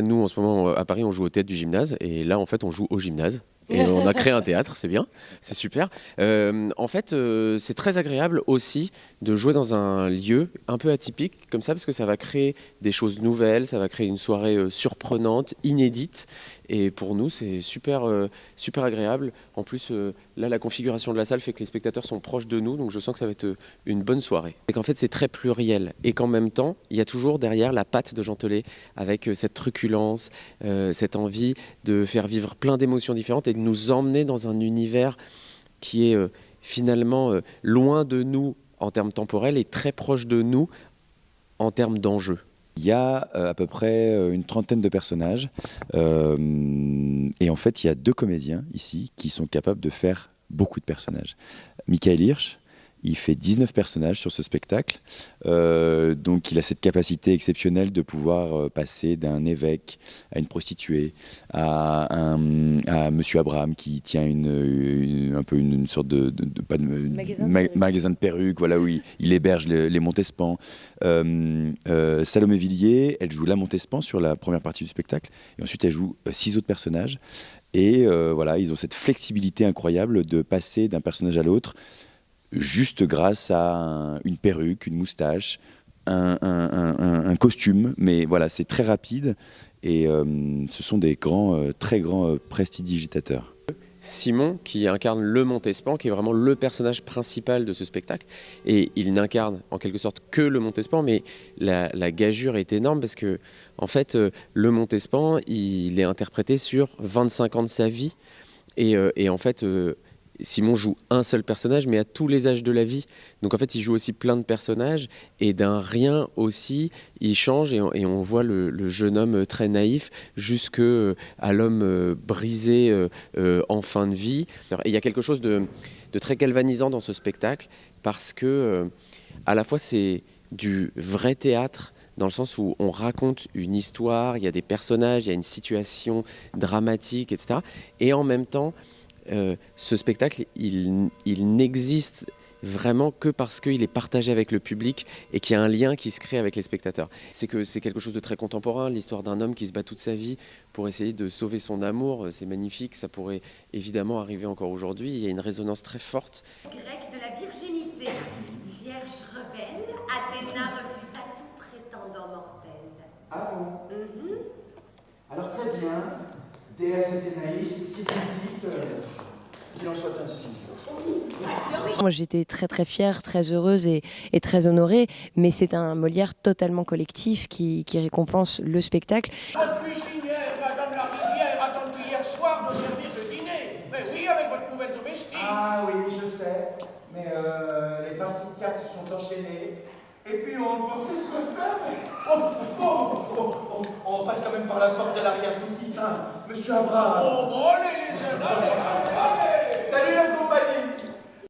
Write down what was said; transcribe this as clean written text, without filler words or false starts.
Nous, en ce moment, à Paris, on joue au théâtre du gymnase. Et là, en fait, on joue au gymnase. Et on a créé un théâtre, c'est bien, c'est super. En fait, c'est très agréable aussi de jouer dans un lieu un peu atypique comme ça, parce que ça va créer des choses nouvelles, ça va créer une soirée surprenante, inédite. Et pour nous, c'est super agréable. En plus, là, la configuration de la salle fait que les spectateurs sont proches de nous, donc je sens que ça va être une bonne soirée. Et qu'en fait, c'est très pluriel. Et qu'en même temps, il y a toujours derrière la patte de Jean Telet, avec cette truculence, cette envie de faire vivre plein d'émotions différentes et de nous emmener dans un univers qui est finalement loin de nous en termes temporels et très proche de nous en termes d'enjeux. Il y a à peu près une trentaine de personnages et en fait il y a 2 comédiens ici qui sont capables de faire beaucoup de personnages. Michael Hirsch, il fait 19 personnages sur ce spectacle, donc il a cette capacité exceptionnelle de pouvoir passer d'un évêque à une prostituée, à Monsieur Abraham qui tient un peu une sorte magasin de perruques, voilà, où il héberge les Montespan. Salomé Villiers, elle joue la Montespan sur la première partie du spectacle, et ensuite elle joue 6 autres personnages, et voilà, ils ont cette flexibilité incroyable de passer d'un personnage à l'autre, juste grâce à une perruque, une moustache, un costume, mais voilà, c'est très rapide et ce sont des très grands prestidigitateurs. Simon, qui incarne le Montespan, qui est vraiment le personnage principal de ce spectacle. Et il n'incarne en quelque sorte que le Montespan, mais la gageure est énorme parce que, en fait, le Montespan, il est interprété sur 25 ans de sa vie. Et en fait, Simon joue un seul personnage, mais à tous les âges de la vie. Donc en fait, il joue aussi plein de personnages, et d'un rien aussi, il change, et on voit le jeune homme très naïf jusqu'à l'homme brisé en fin de vie. Et il y a quelque chose de très galvanisant dans ce spectacle, parce que à la fois c'est du vrai théâtre, dans le sens où on raconte une histoire, il y a des personnages, il y a une situation dramatique, etc. Et en même temps, ce spectacle, il n'existe vraiment que parce qu'il est partagé avec le public et qu'il y a un lien qui se crée avec les spectateurs. C'est que c'est quelque chose de très contemporain, l'histoire d'un homme qui se bat toute sa vie pour essayer de sauver son amour. C'est magnifique, ça pourrait évidemment arriver encore aujourd'hui. Il y a une résonance très forte. Grec de la virginité, vierge rebelle, Athéna refusa tout prétendant mortel. Ah bon? Alors très bien, déesse Athénaïs, si vous le dites, qu'il en soit ainsi. Moi j'étais très fière, très heureuse et très honorée, mais c'est un Molière totalement collectif qui récompense le spectacle. Votre cuisinière, Madame la Rivière, attendue hier soir de servir le dîner. Mais oui, avec votre nouvelle domestique. Ah oui, je sais, mais les parties de cartes se sont enchaînées. Et puis on pensait se refaire, mais on passe quand même par la porte de l'arrière-boutique, hein, Monsieur Abraham. Oh, bon, allez, les jeunes, allez.